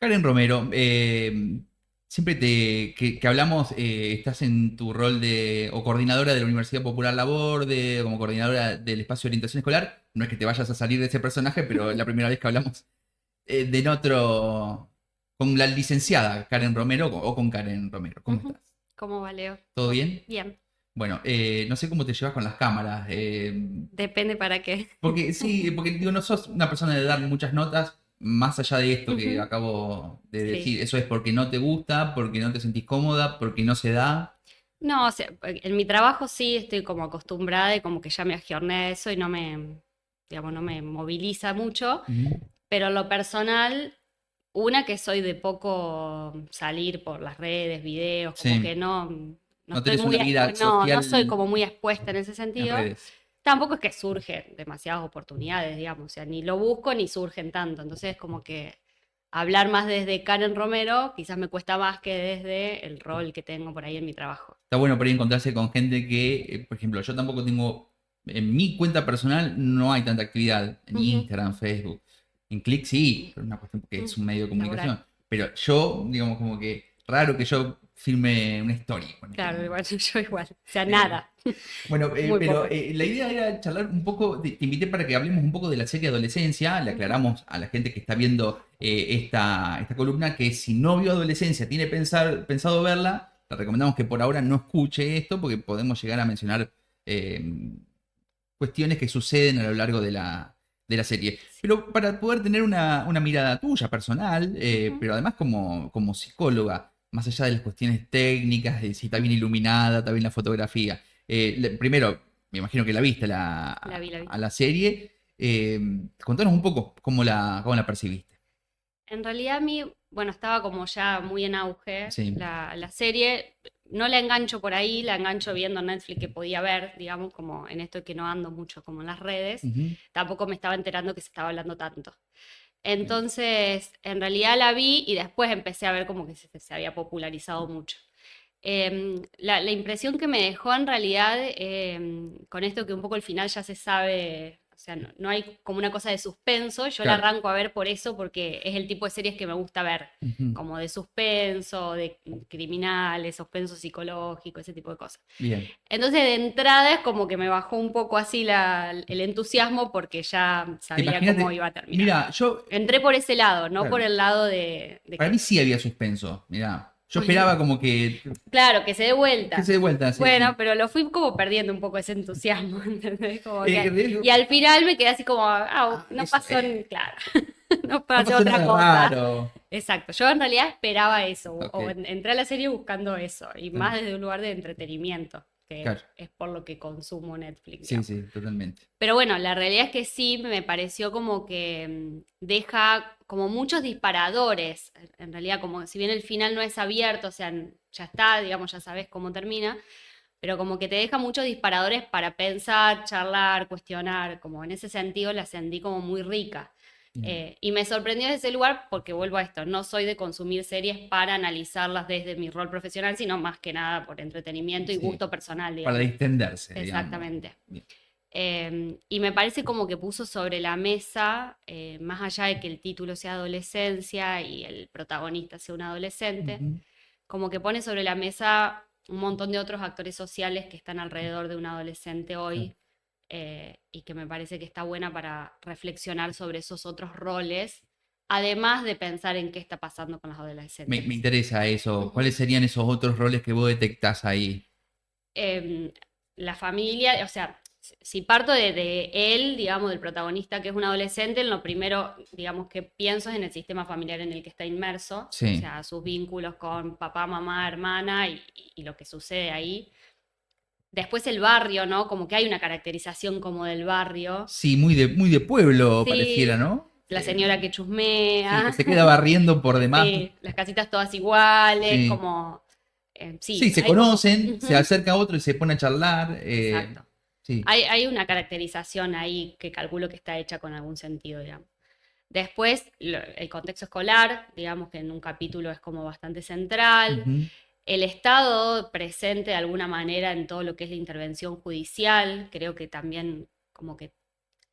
Karen Romero, siempre que hablamos, estás en tu rol de o coordinadora de la Universidad Popular Laborde, como coordinadora del espacio de orientación escolar. No es que te vayas a salir de ese personaje, pero es la primera vez que hablamos de otro, con la licenciada Karen Romero o con Karen Romero. ¿Cómo Ujú. estás? ¿Cómo va, Leo? ¿Todo bien? Bien, Bueno, no sé cómo te llevas con las cámaras. depende para qué. Porque sí, porque digo, no sos una persona de dar muchas notas, más allá de esto que Ujú. acabo de Sí. decir. Eso es porque no te gusta, porque no te sentís cómoda, porque no se da. No, o sea, en mi trabajo sí estoy como acostumbrada y como que ya me agiorné a eso y digamos, no me moviliza mucho, Ujú. pero en lo personal, una que soy de poco salir por las redes, videos, como que Sí, no no estoy tenés una muy, vida no soy social como muy expuesta en ese en sentido. redes. Tampoco es que surgen demasiadas oportunidades, digamos, o sea, ni lo busco ni surgen tanto. Entonces, como que hablar más desde Karen Romero quizás me cuesta más que desde el rol que tengo por ahí en mi trabajo. Está bueno por ahí encontrarse con gente que, por ejemplo, yo tampoco tengo, en mi cuenta personal no hay tanta actividad en Ujú, Instagram, Facebook. En Click sí, pero es una cuestión porque mm, es un medio de laboral. comunicación. Pero yo, digamos, como que raro que yo filme una story, Claro, igual yo igual. O sea, Eh, nada. Bueno, Muy pero poco. la idea era charlar un poco, te invité para que hablemos un poco de la serie Adolescencia, le Ujú. aclaramos a la gente que está viendo esta columna que si no vio Adolescencia, tiene pensado verla, le recomendamos que por ahora no escuche esto porque podemos llegar a mencionar eh, cuestiones que suceden a lo largo de la serie. Sí. Pero para poder tener una mirada tuya, personal, Ujú. pero además como psicóloga, más allá de las cuestiones técnicas, de si está bien iluminada, está bien la fotografía. Primero, me imagino que la viste La vi, la vi. a la serie. Contanos un poco cómo la percibiste. En realidad a mí, bueno, estaba como ya muy en auge Sí. la serie. No la engancho por ahí, la engancho viendo Netflix que podía ver, digamos, como en esto que no ando mucho como en las redes. Ujú. Tampoco me estaba enterando que se estaba hablando tanto. Bien. Entonces, en realidad la vi y después empecé a ver como que se había popularizado mucho. La impresión que me dejó en realidad con esto que un poco el final ya se sabe, o sea, no hay como una cosa de suspenso, yo la Claro. arranco a ver por eso, porque es el tipo de series que me gusta ver, Ujú. como de suspenso, de criminales, suspenso psicológico, ese tipo de cosas. Bien. Entonces de entrada es como que me bajó un poco así el entusiasmo porque ya sabía cómo Imagínate, iba a terminar. mira, yo, Entré por ese lado, no por claro, el lado de para mí que, sí había suspenso. Mira, yo bueno, esperaba como claro, que se dé que se vuelta. dé vuelta. Sí, Bueno, sí. pero lo fui como perdiendo un poco ese entusiasmo, ¿entendés? Que de Y hecho, al final me quedé así como, ah, no eso, pasó, claro, no no pasó pasó otra nada cosa. raro. Exacto, yo en realidad esperaba eso, Ok, o entré a la serie buscando eso, y más claro, desde un lugar de entretenimiento, que claro. es por lo que consumo Netflix, Sí, digamos. sí, totalmente. Pero bueno, la realidad es que sí me pareció como que deja como muchos disparadores, en realidad como si bien el final no es abierto, o sea, ya está, digamos, ya sabes cómo termina, pero como que te deja muchos disparadores para pensar, charlar, cuestionar, como en ese sentido la sentí como muy rica. Bien. Y me sorprendió desde ese lugar porque vuelvo a esto, no soy de consumir series para analizarlas desde mi rol profesional, sino más que nada por entretenimiento y Sí, gusto personal, para digamos. distenderse, digamos. Exactamente. Bien. Y me parece como que puso sobre la mesa, más allá de que el título sea adolescencia y el protagonista sea un adolescente, Ujú. como que pone sobre la mesa un montón de otros actores sociales que están alrededor de un adolescente Claro. hoy, y que me parece que está buena para reflexionar sobre esos otros roles, además de pensar en qué está pasando con los Me adolescentes. interesa eso. Ujú. ¿Cuáles serían esos otros roles que vos detectás ahí? em, la familia, o sea, si parto de él, digamos, del protagonista que es un adolescente, lo primero, digamos, que pienso es en el sistema familiar en el que está inmerso, o Sí. sea, sus vínculos con papá, mamá, hermana y lo que sucede ahí. Después el barrio, ¿no? Como que hay una caracterización como del barrio. Sí, muy de pueblo pareciera, Sí, ¿no? la señora que Sí, que chusmea, se queda barriendo por demás. sí, las casitas todas iguales, Sí. como, Sí, sí, se hay como, conocen, se ujú, acerca a otro y se pone a charlar. exacto. Sí. Hay una caracterización ahí que calculo que está hecha con algún sentido, digamos. Después, el contexto escolar, digamos que en un capítulo es como bastante central. Ujú. El Estado presente de alguna manera en todo lo que es la intervención judicial, creo que también como que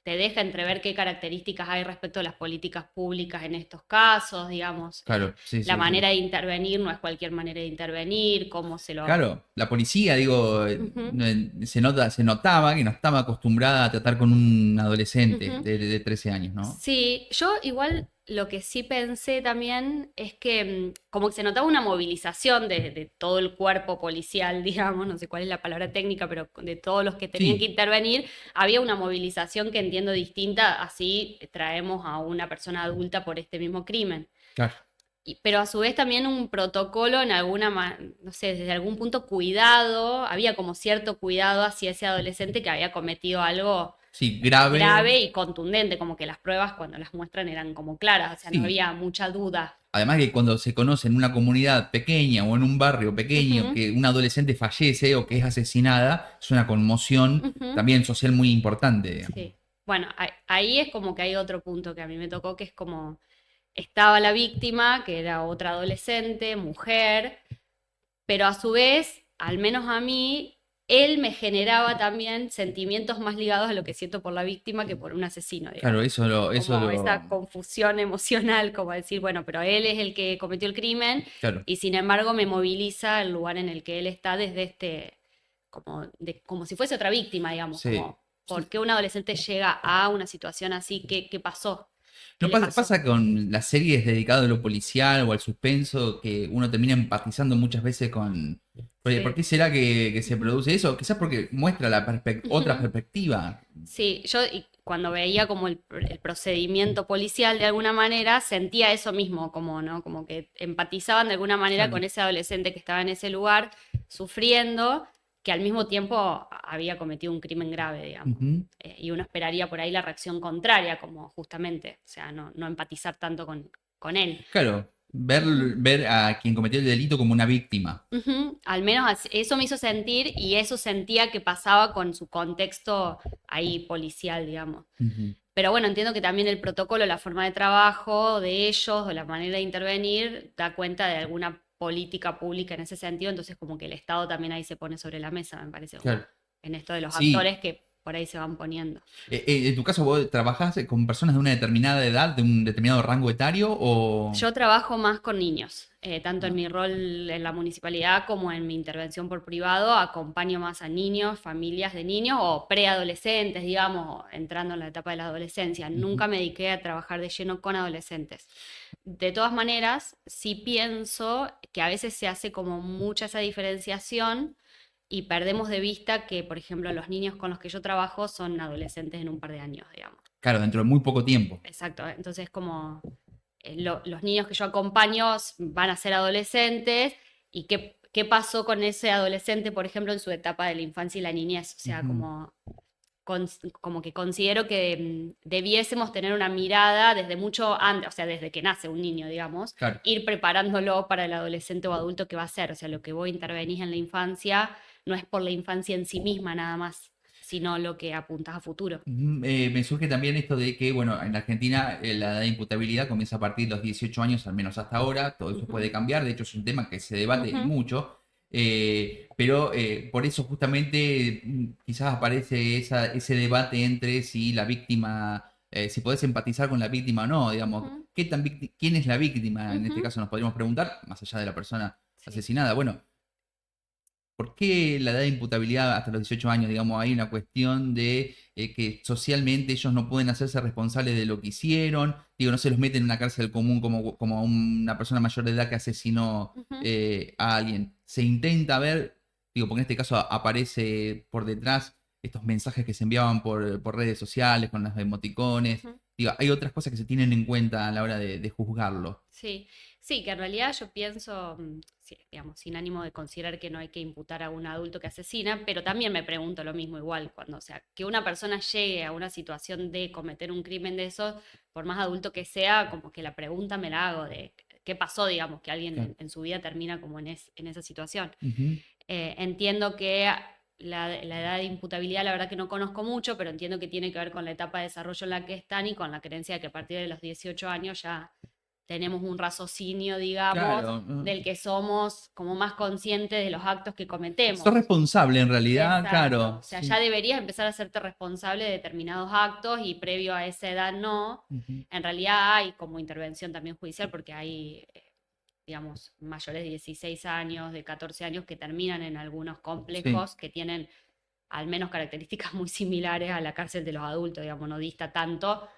te deja entrever qué características hay respecto a las políticas públicas en estos casos, digamos. Claro, sí, La sí, sí. manera de intervenir no es cualquier manera de intervenir, cómo se lo... Claro, la policía, digo, Ujú, se notaba que no estaba acostumbrada a tratar con un adolescente ujú. de 13 años, ¿no? Sí, yo igual lo que sí pensé también es que como que se notaba una movilización de todo el cuerpo policial, digamos, no sé cuál es la palabra técnica, pero de todos los que tenían que Sí, intervenir, había una movilización que entiendo distinta, así traemos a una persona adulta por este mismo crimen. claro. Pero a su vez también un protocolo en no sé, desde algún punto cuidado, había como cierto cuidado hacia ese adolescente que había cometido algo Sí, grave. grave y contundente, como que las pruebas cuando las muestran eran como claras, o sea, no Sí. había mucha duda. Además que cuando se conoce en una comunidad pequeña o en un barrio pequeño Ujú, que un adolescente fallece o que es asesinada, es una conmoción ujú, también social muy importante, digamos. sí. Bueno, ahí es como que hay otro punto que a mí me tocó, que es como estaba la víctima, que era otra adolescente, mujer, pero a su vez, al menos a mí, él me generaba también sentimientos más ligados a lo que siento por la víctima que por un asesino, Claro, digamos. eso Como lo, esa confusión emocional, como decir, bueno, pero él es el que cometió el crimen claro, y sin embargo me moviliza el lugar en el que él está desde como si fuese otra víctima, digamos, sí. como, ¿por qué un adolescente llega a una situación así? ¿Qué pasó? ¿Qué No le pasa, pasó? pasa con las series dedicadas a lo policial o al suspenso que uno termina empatizando muchas veces con... Oye, ¿por Sí. qué será que se Ujú, produce eso? Quizás porque muestra otra ujú. perspectiva. Sí, yo cuando veía como el procedimiento policial de alguna manera, sentía eso mismo, como, ¿no? Como que empatizaban de alguna manera Claro. con ese adolescente que estaba en ese lugar sufriendo, que al mismo tiempo había cometido un crimen grave, digamos. Ujú. Y uno esperaría por ahí la reacción contraria, como justamente, o sea, no empatizar tanto con él. Claro, Ujú. ver a quien cometió el delito como una víctima. Ujú, al menos eso me hizo sentir y eso sentía que pasaba con su contexto ahí policial, digamos. Ujú. Pero bueno, entiendo que también el protocolo, la forma de trabajo de ellos o la manera de intervenir da cuenta de alguna política pública en ese sentido, entonces como que el Estado también ahí se pone sobre la mesa, me parece, como Claro. en esto de los Sí. actores que por ahí se van poniendo. En tu caso, ¿vos trabajás con personas de una determinada edad, de un determinado rango etario o...? Yo trabajo más con niños, tanto en Ah, mi rol en la municipalidad como en mi intervención por privado, acompaño más a niños, familias de niños o preadolescentes, digamos, o entrando en la etapa de la adolescencia. ujú. Nunca me dediqué a trabajar de lleno con adolescentes. De todas maneras, sí pienso que a veces se hace como mucha esa diferenciación y perdemos de vista que, por ejemplo, los niños con los que yo trabajo son adolescentes en un par de años, digamos. Claro, dentro de muy poco tiempo. Exacto, entonces como los niños que yo acompaño van a ser adolescentes y qué pasó con ese adolescente, por ejemplo, en su etapa de la infancia y la niñez. O sea, Ujú. como que considero que debiésemos tener una mirada desde mucho antes, o sea, desde que nace un niño, digamos, Claro. ir preparándolo para el adolescente o adulto que va a ser. O sea, lo que vos intervenís en la infancia no es por la infancia en sí misma nada más, sino lo que apuntás a futuro. Me surge también esto de que, bueno, en Argentina la edad de imputabilidad comienza a partir de los 18 años, al menos hasta ahora, todo eso Ujú, puede cambiar, de hecho es un tema que se debate y ujú, mucho, pero por eso justamente quizás aparece ese debate entre si la víctima, si podés empatizar con la víctima o no, digamos, ujú, ¿quién es la víctima? En este ujú. caso nos podríamos preguntar, más allá de la persona Sí. asesinada, bueno. ¿Por qué la edad de imputabilidad hasta los 18 años? Digamos, hay una cuestión de que socialmente ellos no pueden hacerse responsables de lo que hicieron. Digo, no se los meten en una cárcel común como a una persona mayor de edad que asesinó Ujú, a alguien. Se intenta ver, digo, porque en este caso aparece por detrás estos mensajes que se enviaban por redes sociales con los emoticones. ujú. Digo, hay otras cosas que se tienen en cuenta a la hora de juzgarlo. Sí, sí, que en realidad yo pienso, sí, digamos, sin ánimo de considerar que no hay que imputar a un adulto que asesina, pero también me pregunto lo mismo igual, cuando, o sea, que una persona llegue a una situación de cometer un crimen de esos, por más adulto que sea, como que la pregunta me la hago de qué pasó, digamos, que alguien Claro. en su vida termina como en esa situación. Ujú. Entiendo que la edad de imputabilidad, la verdad que no conozco mucho, pero entiendo que tiene que ver con la etapa de desarrollo en la que están y con la creencia de que a partir de los 18 años ya tenemos un raciocinio, digamos, Claro. del que somos como más conscientes de los actos que cometemos. Sos responsable en realidad, Exacto. claro. O sea, Sí. ya deberías empezar a hacerte responsable de determinados actos y previo a esa edad no. Ujú. En realidad hay como intervención también judicial porque hay, digamos, mayores de 16 años, de 14 años que terminan en algunos Sí. complejos que tienen al menos características muy similares a la cárcel de los adultos, digamos, no dista tanto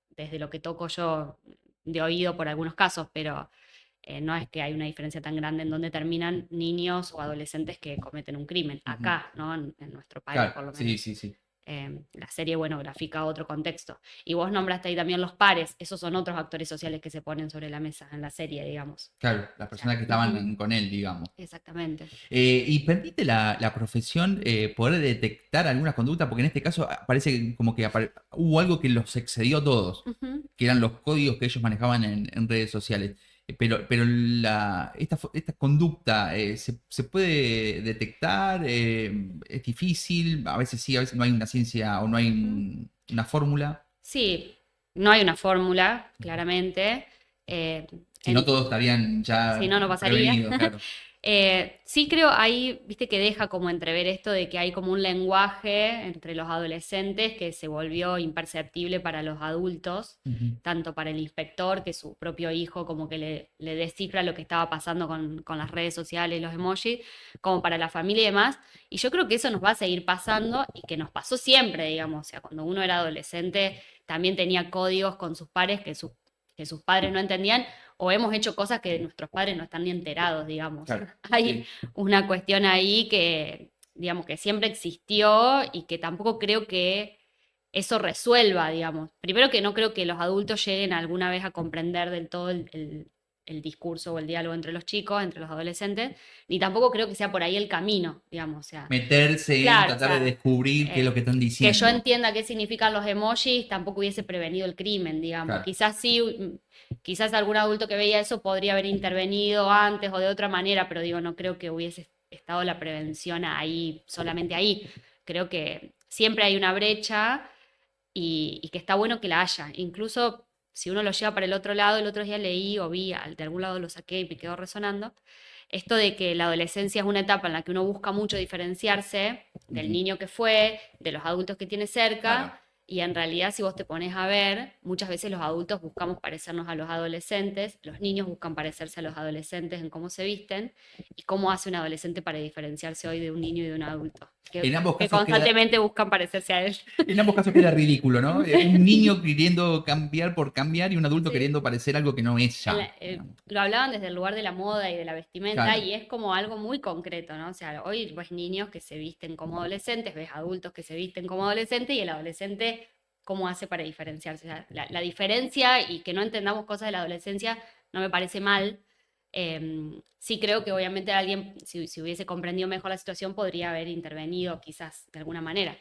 desde lo que toco yo de oído por algunos casos, pero no es que hay una diferencia tan grande en donde terminan niños o adolescentes que cometen un crimen, Ujú. acá, ¿no? En nuestro país, Claro, por lo sí, menos. sí, sí. La serie, bueno, grafica otro contexto. Y vos nombraste ahí también los pares, esos son otros actores sociales que se ponen sobre la mesa en la serie, digamos. Claro, las O sea, personas que estaban con él, digamos. exactamente. ¿Y permite la profesión poder detectar algunas conductas? Porque en este caso parece como que hubo algo que los excedió a todos, Ujú. que eran los códigos que ellos manejaban en redes sociales. Pero esta conducta se puede detectar, es difícil, a veces sí, a veces no hay una ciencia o no hay Ujú. una fórmula. Sí, no hay una fórmula, claramente. Eh, Si no, en- todos estarían si ya no, no pasaría. prevenidos, claro. Sí creo ahí, viste que deja como entrever esto de que hay como un lenguaje entre los adolescentes que se volvió imperceptible para los adultos, Ujú. tanto para el inspector, que su propio hijo como que le descifra lo que estaba pasando con las redes sociales, los emojis, como para la familia y demás. Y yo creo que eso nos va a seguir pasando y que nos pasó siempre, digamos. O sea, cuando uno era adolescente también tenía códigos con sus pares que sus padres no entendían o hemos hecho cosas que nuestros padres no están ni enterados, digamos. Claro, Hay sí. una cuestión ahí que, digamos, que siempre existió y que tampoco creo que eso resuelva, digamos. Primero que no creo que los adultos lleguen alguna vez a comprender del todo el discurso o el diálogo entre los chicos, entre los adolescentes, ni tampoco creo que sea por ahí el camino, digamos. O sea, Meterse en claro, o tratar de sea, descubrir qué es lo que están que yo diciendo. entienda qué significan los emojis, tampoco hubiese prevenido el crimen, digamos. Claro. Quizás sí, quizás algún adulto que veía eso podría haber intervenido antes o de otra manera, pero digo, no creo que hubiese estado la prevención ahí, solamente ahí. Creo que siempre hay una brecha y que está bueno que la haya. Incluso si uno lo lleva para el otro lado, el otro día leí o vi, de algún lado lo saqué y me quedó resonando, esto de que la adolescencia es una etapa en la que uno busca mucho diferenciarse del Ujú. niño que fue, de los adultos que tiene Claro. cerca, y en realidad si vos te pones a ver, muchas veces los adultos buscamos parecernos a los adolescentes, los niños buscan parecerse a los adolescentes en cómo se visten, y cómo hace un adolescente para diferenciarse hoy de un niño y de un adulto, En ambos que casos constantemente buscan parecerse a él. en ambos casos queda ridículo, ¿no? Un niño queriendo cambiar por cambiar y un adulto Sí. queriendo parecer algo que no es ya. Lo hablaban desde el lugar de la moda y de la vestimenta Claro. y es como algo muy concreto, ¿no? O sea, hoy ves niños que se visten como adolescentes, ves adultos que se visten como adolescentes y el adolescente, ¿cómo hace para diferenciarse? O sea, la diferencia y que no entendamos cosas de la adolescencia no me parece mal. Sí creo que obviamente alguien, si hubiese comprendido mejor la situación, podría haber intervenido quizás de alguna manera.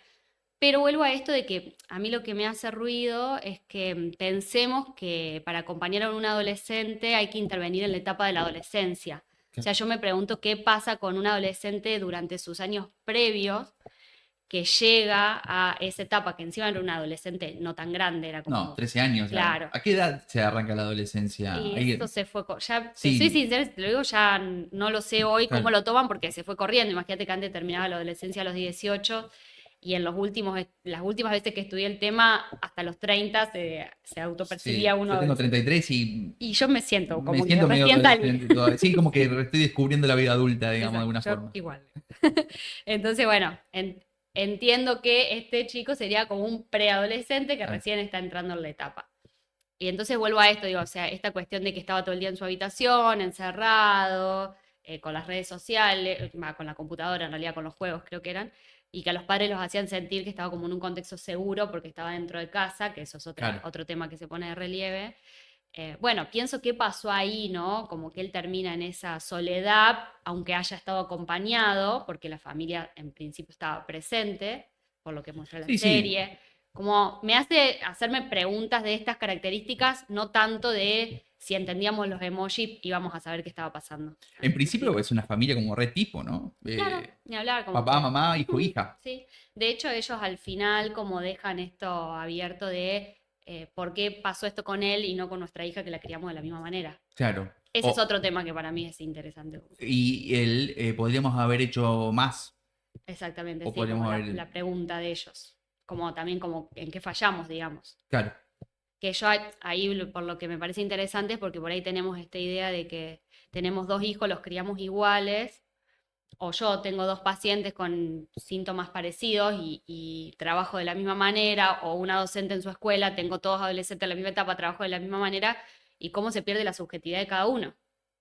Pero vuelvo a esto de que a mí lo que me hace ruido es que pensemos que para acompañar a un adolescente hay que intervenir en la etapa de la adolescencia. O sea, yo me pregunto qué pasa con un adolescente durante sus años previos que llega a esa etapa, que encima era un adolescente no tan grande, era No, como, 13 años ya. claro. ¿A qué edad se arranca la adolescencia? Y Ahí- eso se fue, ya, te soy Sí, sincera, si te lo digo, ya no lo sé hoy cómo claro. lo toman porque se fue corriendo. Imagínate que antes terminaba la adolescencia a los 18 y en los últimos, las últimas veces que estudié el tema, hasta los 30 se autopercibía Sí, uno yo tengo adolescente. 33 y Y yo me siento me como que siento medio recién salí. adolescente todavía. Sí, como que estoy descubriendo la vida adulta, digamos, de Exacto, alguna yo forma. igual. Entonces, bueno, entiendo que este chico sería como un preadolescente que Claro. recién está entrando en la etapa. Y entonces vuelvo a esto, digo, o sea, esta cuestión de que estaba todo el día en su habitación, encerrado, con las redes sociales, con la computadora, en realidad con los juegos creo que eran, y que a los padres los hacían sentir que estaba como en un contexto seguro porque estaba dentro de casa, que eso es Claro. otro tema que se pone de relieve. Bueno, pienso qué pasó ahí, ¿no? Como que él termina en esa soledad, aunque haya estado acompañado, porque la familia en principio estaba presente, por lo que muestra la Sí, sí. serie. Como me hace hacerme preguntas de estas características, no tanto de si entendíamos los emojis íbamos a saber qué estaba pasando. En ¿Me principio explico? es una familia como re tipo, ¿no? Claro, ni hablar, como Papá, que. mamá, hijo, hija. Sí. De hecho, ellos al final como dejan esto abierto de por qué pasó esto con él y no con nuestra hija que la criamos de la misma manera. Claro. Ese es otro tema que para mí es interesante. Y él, podríamos haber hecho más, Exactamente, o sí, como podríamos haber... la pregunta de ellos. Como también como en qué fallamos, digamos. Claro. Que yo ahí por lo que me parece interesante es porque por ahí tenemos esta idea de que tenemos dos hijos, los criamos iguales, o yo tengo dos pacientes con síntomas parecidos y trabajo de la misma manera, o una docente en su escuela, tengo todos adolescentes en la misma etapa, trabajo de la misma manera, y cómo se pierde la subjetividad de cada uno,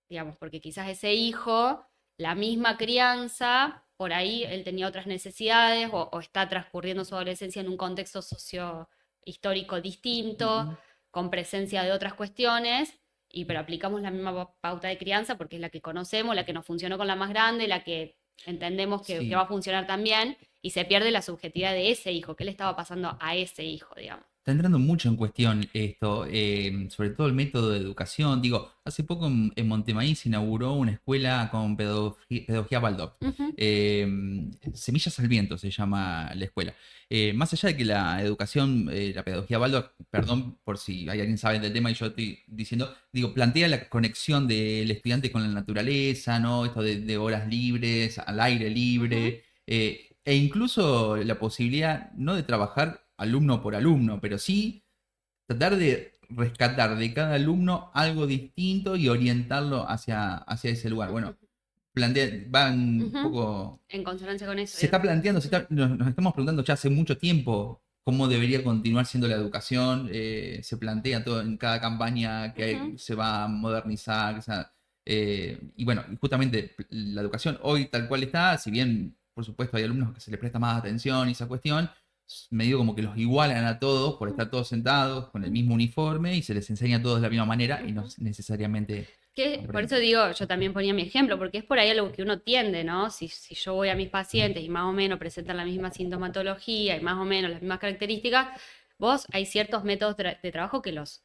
digamos, porque quizás ese hijo, la misma crianza, por ahí él tenía otras necesidades o está transcurriendo su adolescencia en un contexto socio-histórico distinto, Ujú. con presencia de otras cuestiones, y pero aplicamos la misma pauta de crianza porque es la que conocemos, la que nos funcionó con la más grande, la que entendemos que va Sí. a funcionar también, y se pierde la subjetividad de ese hijo, qué le estaba pasando a ese hijo, digamos. Está entrando mucho en cuestión esto, sobre todo el método de educación. Digo, hace poco en Montemaíz se inauguró una escuela con pedagogía Waldorf. Ujú, Eh, Semillas al Viento se llama la escuela. Más allá de que la educación, la pedagogía Waldorf, perdón por si hay alguien sabe del tema y yo estoy diciendo, digo, plantea la conexión del estudiante con la naturaleza, ¿no? Esto de horas libres, al aire ujú. libre. E incluso la posibilidad no de trabajar alumno por alumno, pero sí tratar de rescatar de cada alumno algo distinto y orientarlo hacia ese lugar. Bueno, va un Ujú. poco... En consonancia con eso, Se está digamos. planteando, nos estamos preguntando ya hace mucho tiempo cómo debería continuar siendo la educación. Se plantea todo en cada campaña que Ujú. se va a modernizar. Y bueno, justamente la educación hoy tal cual está, si bien por supuesto hay alumnos que se les presta más atención y esa cuestión, medio como que los igualan a todos por estar todos sentados con el mismo uniforme y se les enseña a todos de la misma manera y no Ujú. necesariamente Que, por eso aprenden. digo, yo también ponía mi ejemplo, porque es por ahí algo que uno tiende, ¿no? Si yo voy a mis pacientes y más o menos presentan la misma sintomatología y más o menos las mismas características, vos hay ciertos métodos de trabajo que los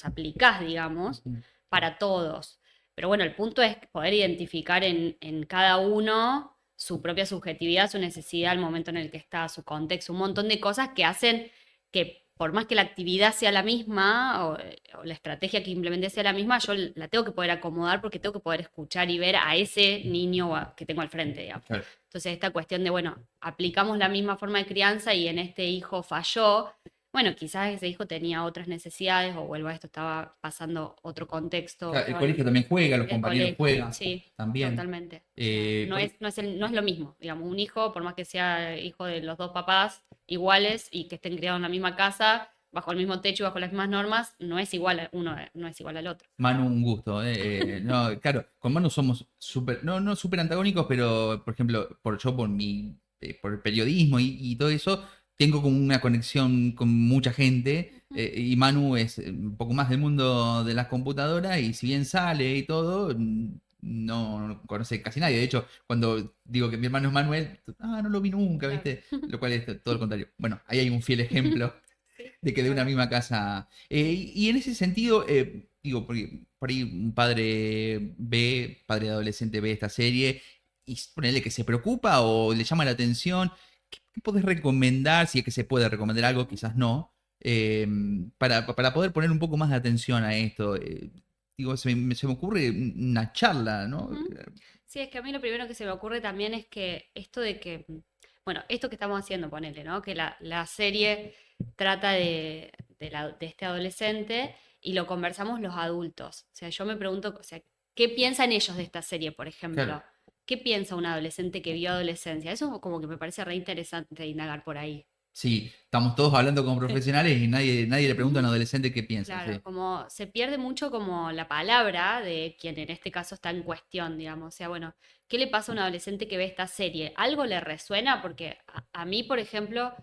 aplicás, digamos, Ujú. para todos. Pero bueno, el punto es poder identificar en cada uno su propia subjetividad, su necesidad, el momento en el que está, su contexto, un montón de cosas que hacen que por más que la actividad sea la misma o la estrategia que implementé sea la misma, yo la tengo que poder acomodar porque tengo que poder escuchar y ver a ese niño que tengo al frente, digamos. Claro. Entonces, esta cuestión de, bueno, aplicamos la misma forma de crianza y en este hijo falló. Bueno, quizás ese hijo tenía otras necesidades o vuelvo a esto, estaba pasando otro contexto, Claro, el estaba colegio también juega, los el compañeros colegio, juegan sí, también. totalmente. O sea, Eh, por- no es lo mismo, digamos, un hijo, por más que sea hijo de los dos papás iguales y que estén criados en la misma casa, bajo el mismo techo y bajo las mismas normas, no es igual, uno no es igual al otro. Manu, un gusto. No, claro, con Manu somos súper, no súper antagónicos, pero por ejemplo, yo por por el periodismo y todo eso, tengo como una conexión con mucha gente. Ujú. Y Manu es un poco más del mundo de las computadoras y si bien sale y todo, no conoce casi nadie. De hecho, cuando digo que mi hermano es Manuel, no lo vi nunca, Claro. ¿viste? Lo cual es todo lo contrario. Bueno, ahí hay un fiel ejemplo Sí, de que de una bueno. misma casa. Y en ese sentido, digo, porque por ahí un padre de adolescente ve esta serie y ponele que se preocupa o le llama la atención. ¿Qué podés recomendar? Si es que se puede recomendar algo, quizás no. Para poder poner un poco más de atención a esto. Digo, se me ocurre una charla, ¿no? Ujú. Sí, es que a mí lo primero que se me ocurre también es que esto de que, bueno, esto que estamos haciendo, ponele, ¿no? Que la serie trata de este adolescente y lo conversamos los adultos. O sea, yo me pregunto, o sea, ¿qué piensan ellos de esta serie, por Claro. ejemplo? ¿Qué piensa un adolescente que vio adolescencia? Eso como que me parece re interesante indagar por ahí. Sí, estamos todos hablando con profesionales y nadie le pregunta a un Ujú. adolescente qué piensa, Claro, sí. como se pierde mucho como la palabra de quien en este caso está en cuestión, digamos. O sea, bueno, ¿qué le pasa a un adolescente que ve esta serie? ¿Algo le resuena? Porque a mí, por ejemplo,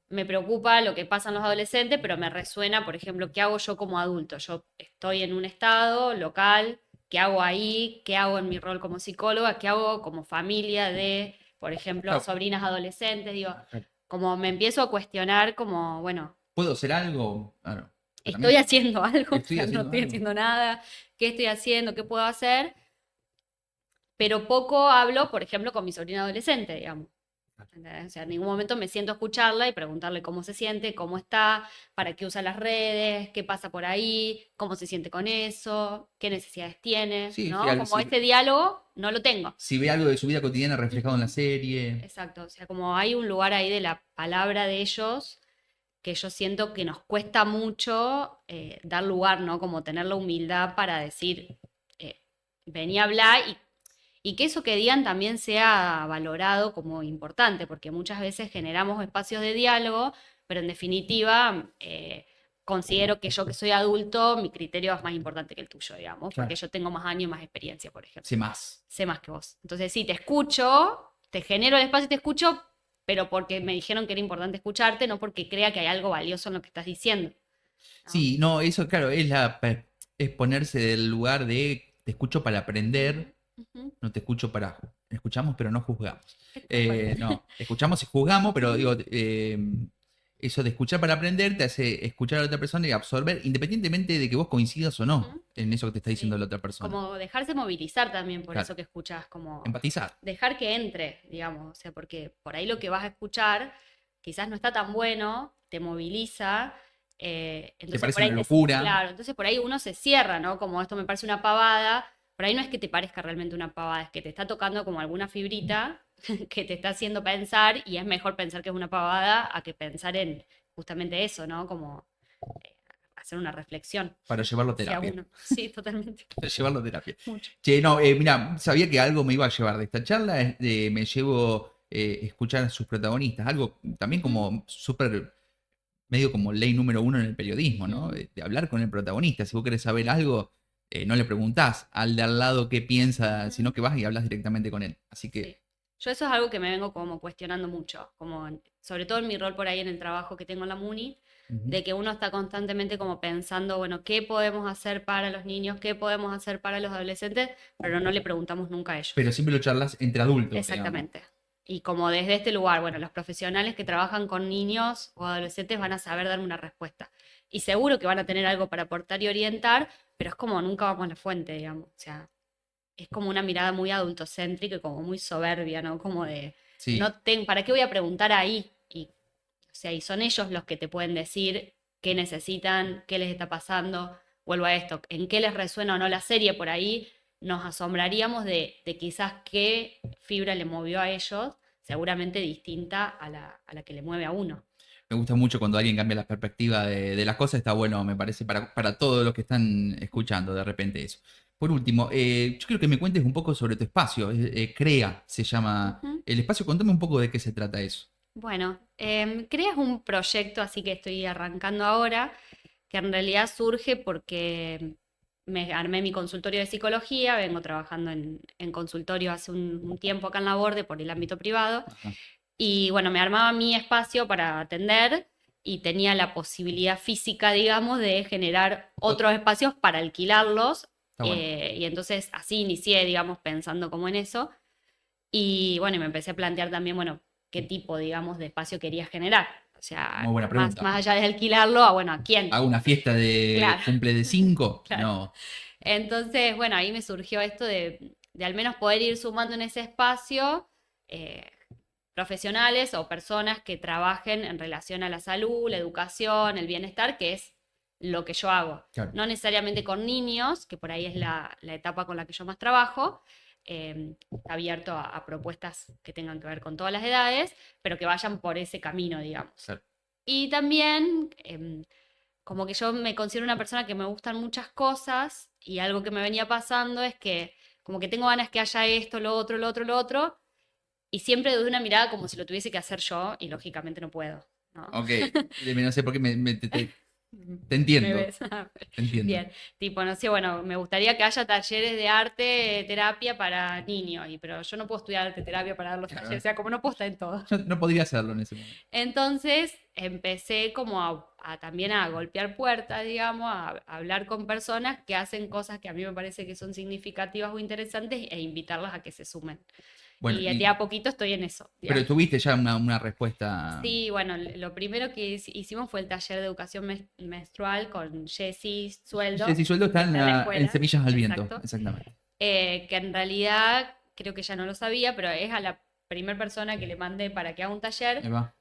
me preocupa lo que pasa en los adolescentes, pero me resuena, por ejemplo, ¿qué hago yo como adulto? Yo estoy en un estado local, ¿qué hago ahí? ¿Qué hago en mi rol como psicóloga? ¿Qué hago como familia de, por ejemplo, Claro, sobrinas adolescentes? Digo, como me empiezo a cuestionar como, bueno, ¿puedo hacer algo? Claro. Pero estoy también haciendo algo, o estoy sea, no haciendo estoy algo. haciendo nada, qué estoy haciendo, qué puedo hacer, pero poco hablo, por ejemplo, con mi sobrina adolescente, digamos. ¿Entendés? O sea, en ningún momento me siento a escucharla y preguntarle cómo se siente, cómo está, para qué usa las redes, qué pasa por ahí, cómo se siente con eso, qué necesidades tiene, Sí, sí, ¿no? Como ese diálogo no lo tengo. si ve algo de su vida cotidiana reflejado en la Ujú. serie. Exacto, o sea, como hay un lugar ahí de la palabra de ellos que yo siento que nos cuesta mucho dar lugar, ¿no? Como tener la humildad para decir, eh, vení a hablar y que eso que digan también sea valorado como importante, porque muchas veces generamos espacios de diálogo, pero en definitiva considero que yo que soy adulto, mi criterio es más importante que el tuyo, digamos, porque Claro. yo tengo más años, más experiencia, por ejemplo. Sé más. Sé más que vos. Entonces sí, te escucho, te genero el espacio y te escucho, pero porque me dijeron que era importante escucharte, no porque crea que hay algo valioso en lo que estás diciendo, ¿no? Sí, no, eso, claro, es ponerse del lugar de te escucho para Ujú, aprender, ujú. no te escucho para. Escuchamos, pero no juzgamos. Tal cual. No, escuchamos y juzgamos, pero Ujú, digo, eso de escuchar para aprender te hace escuchar a la otra persona y absorber, independientemente de que vos coincidas o no ujú. en eso que te está diciendo Sí. la otra persona. Como dejarse movilizar también por Claro, eso que escuchas, como empatizar. dejar que entre, digamos, o sea, porque por ahí lo que vas a escuchar quizás no está tan bueno, te moviliza, Te entonces por parece ahí una locura, claro, entonces por ahí uno se cierra, ¿no? Como esto me parece una pavada, por ahí no es que te parezca realmente una pavada, es que te está tocando como alguna fibrita que te está haciendo pensar y es mejor pensar que es una pavada a que pensar en justamente eso, ¿no? Como eh, hacer una reflexión para llevarlo a hacia terapia. uno. Sí, totalmente. Para llevarlo a terapia. Mucho. Che, no, mira, sabía que algo me iba a llevar de esta charla, me llevo escuchar a sus protagonistas, algo también Ujú, como súper, medio como ley número uno en el periodismo, ¿no? ujú, De hablar con el protagonista. Si vos querés saber algo, no le preguntás al de al lado qué piensa, ujú. sino que vas y hablas directamente con él. Así Sí. que, Yo eso es algo que me vengo como cuestionando mucho, como sobre todo en mi rol por ahí en el trabajo que tengo en la MUNI, ujú. de que uno está constantemente como pensando, bueno, ¿qué podemos hacer para los niños? ¿Qué podemos hacer para los adolescentes? Pero no le preguntamos nunca a Pero ellos. siempre lo charlas entre adultos, digamos. Exactamente. Y como desde este lugar, bueno, los profesionales que trabajan con niños o adolescentes van a saber dar una respuesta. Y seguro que van a tener algo para aportar y orientar, pero es como nunca vamos a la fuente, digamos. O sea, es como una mirada muy adultocéntrica y como muy soberbia, ¿no? Como de, Sí, no ¿para qué voy a preguntar ahí? Y, o sea, y son ellos los que te pueden decir qué necesitan, qué les está pasando. Vuelvo a esto, en qué les resuena o no la serie por ahí, nos asombraríamos de quizás qué fibra le movió a ellos, seguramente distinta a la que le mueve a uno. me gusta mucho cuando alguien cambia la perspectiva de las cosas, está bueno, me parece, para todos los que están escuchando de repente eso. Por último, yo quiero que me cuentes un poco sobre tu espacio, CREA se llama Ujú. el espacio, contame un poco de qué se trata eso. Bueno, creas un proyecto así que estoy arrancando ahora, que en realidad surge porque me armé mi consultorio de psicología, vengo trabajando en consultorio hace un tiempo acá en la Borde por el ámbito privado, Ajá, y bueno, me armaba mi espacio para atender y tenía la posibilidad física, digamos, de generar otros espacios para alquilarlos, está bueno. y entonces así inicié, digamos, pensando como en eso. Y bueno, y me empecé a plantear también, bueno, qué tipo, digamos, de espacio quería generar. O sea, Muy buena pregunta. más allá de alquilarlo, a bueno, ¿a quién? ¿Hago una fiesta de Claro, cumple de 5? claro. No. Entonces, bueno, ahí me surgió esto de al menos poder ir sumando en ese espacio eh, profesionales o personas que trabajen en relación a la salud, la educación, el bienestar, que es lo que yo hago. Claro. No necesariamente con niños, que por ahí es la etapa con la que yo más trabajo. Está abierto a propuestas que tengan que ver con todas las edades, pero que vayan por ese camino, digamos. Claro. Y también, como que yo me considero una persona que me gustan muchas cosas y algo que me venía pasando es que como que tengo ganas que haya esto, lo otro, lo otro, lo otro, y siempre desde una mirada como si lo tuviese que hacer yo y lógicamente no puedo, ¿no? Ok. No sé por qué te ¿Me entiendo. ves? Te entiendo. Bien, tipo, no sé, bueno, me gustaría que haya talleres de arte, terapia para niños, pero yo no puedo estudiar arte, terapia para dar los talleres, Claro. o sea, como no puedo estar en todo. Yo no podría hacerlo en ese momento. Entonces empecé como también a golpear puertas, digamos, a hablar con personas que hacen cosas que a mí me parece que son significativas o interesantes e invitarlas a que se sumen. Bueno, Y de a poquito estoy en eso, pero digamos. tuviste ya una respuesta. Sí, bueno, lo primero que hicimos fue el taller de educación menstrual con Jessie Sueldo, Jessy Sueldo está que está en la en escuela, Semillas al Viento, exacto, exactamente. que en realidad creo que ya no lo sabía, pero es a la primera persona que le mandé para que haga un taller, Ahí va.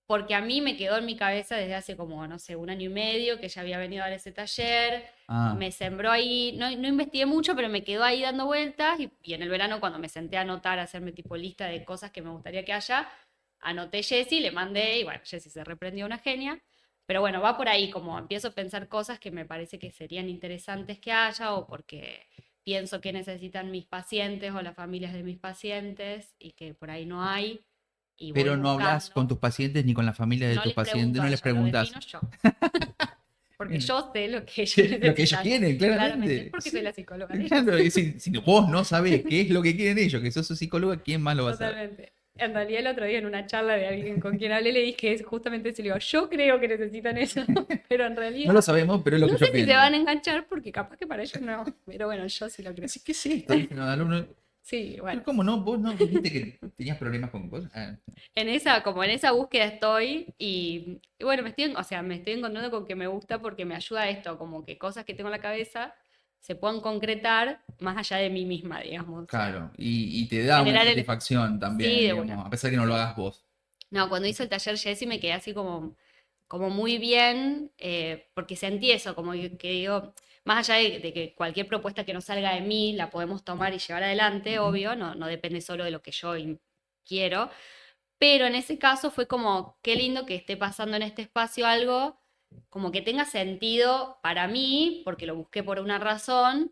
porque a mí me quedó en mi cabeza desde hace como, no sé, 1 año y medio que ya había venido a dar ese taller, Ah, me sembró ahí, no investigué mucho, pero me quedó ahí dando vueltas y en el verano cuando me senté a anotar, a hacerme tipo lista de cosas que me gustaría que haya, anoté Jessie, le mandé y bueno, Jessie se reprendió una genia. Pero bueno, va por ahí, como empiezo a pensar cosas que me parece que serían interesantes que haya o porque pienso que necesitan mis pacientes o las familias de mis pacientes y que por ahí no hay y voy pero no hablas con buscando. tus pacientes ni con la familia de No tus les pregunto pacientes, no a les ellos, lo preguntas. defino yo. Porque Bueno, yo sé lo que ellos lo que ellos necesitan. quieren, Claramente, claramente. porque soy Sí. la psicóloga de ellos. Claro, y si vos no sabés qué es lo que quieren ellos, que sos su psicóloga, ¿quién más lo va a saber? Totalmente. En realidad el otro día en una charla de alguien con quien hablé le dije justamente eso, le digo, yo creo que necesitan eso, pero en No lo realidad sabemos, pero es lo no que sé yo si se pienso. van a enganchar porque capaz que para ellos no, pero bueno, yo sí lo creo. Así que es esto, dicen los alumnos. Sí, Pero bueno, ¿cómo no? ¿Vos no dijiste que tenías problemas con cosas? como en esa búsqueda estoy y bueno, o sea, me estoy encontrando con que me gusta porque me ayuda a esto, como que cosas que tengo en la cabeza se puedan concretar más allá de mí misma, digamos, o sea, Claro, y te da una generar satisfacción sí, también, de una. digamos, a pesar que no lo hagas vos. No, cuando hizo el taller Jessie me quedé así como muy bien, porque sentí eso, como que digo, más allá de que cualquier propuesta que no salga de mí la podemos tomar y llevar adelante, Ujú. obvio, no depende solo de lo que yo quiero, pero en ese caso fue como, qué lindo que esté pasando en este espacio algo como que tenga sentido para mí, porque lo busqué por una razón,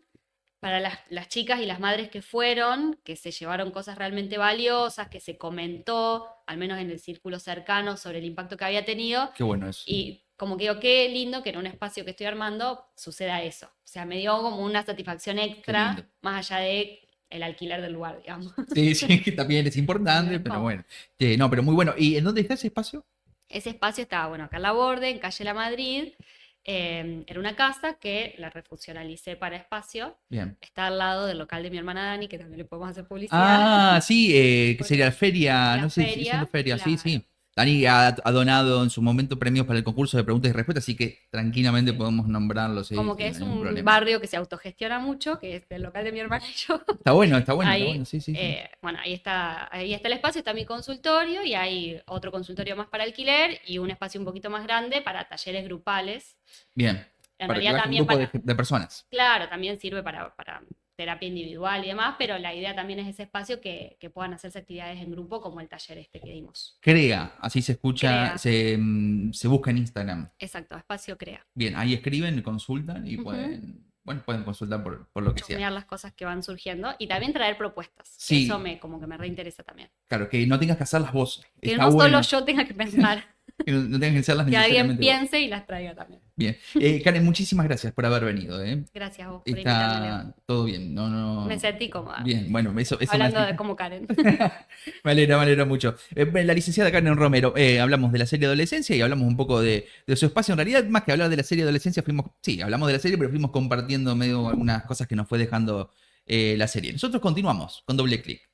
para las chicas y las madres que fueron, que se llevaron cosas realmente valiosas, que se comentó, al menos en el círculo cercano, sobre el impacto que había tenido. Qué bueno eso. Y como que digo, qué lindo que en un espacio que estoy armando suceda eso. O sea, me dio como una satisfacción Qué lindo. extra, más allá de el alquiler del lugar, digamos. Sí, sí, que también es importante, pero Como, bueno. No, pero muy bueno. ¿Y en dónde está ese espacio? ese espacio estaba, bueno, acá en La Borde, en calle La Madrid. Era una casa que la refuncionalicé para espacio. Bien. Está al lado del local de mi hermana Dani, que también le podemos hacer publicidad. Ah, sí, que Bueno, sería la feria, la no sé, sigue siendo feria, feria, sí, claro. sí. Dani ha donado en su momento premios para el concurso de preguntas y respuestas, así que tranquilamente Sí. podemos nombrarlo, sí, Como sí, que no hay es ningún un problema. barrio que se autogestiona mucho, que es el local de mi hermana y yo. Está bueno, está bueno, está bueno, Ahí, sí, sí, sí. bueno, ahí está el espacio, está mi consultorio y hay otro consultorio más para alquiler y un espacio un poquito más grande para talleres grupales. Bien, En para que realidad vaya un también grupo para, de personas. claro, también sirve para terapia individual y demás, pero la idea también es ese espacio que puedan hacerse actividades en grupo como el taller este que dimos. Crea, así se escucha, Crea, se busca en Instagram. exacto, espacio crea. Bien, ahí escriben, consultan y Ujú. bueno, pueden consultar por lo que sea. Chusmear las cosas que van surgiendo y también traer propuestas, que eso Sí, como que me reinteresa también. claro, que no tengas que hacerlas vos. Que Está no solo bueno. yo tenga que pensar, Que no tengas que hacerlas que alguien necesariamente vos. piense y las traiga también. Bien. Karen, muchísimas gracias por haber venido, ¿eh? Gracias a vos por invitarme, Leo. Está todo bien, no, Me no. sentí cómoda, Bien, bueno, eso hablando de como Karen. me alegra mucho. La licenciada Karen Romero, hablamos de la serie Adolescencia y hablamos un poco de su espacio. En realidad, más que hablar de la serie Adolescencia, sí, hablamos de la serie, pero fuimos compartiendo medio algunas cosas que nos fue dejando la serie. Nosotros continuamos con doble clic.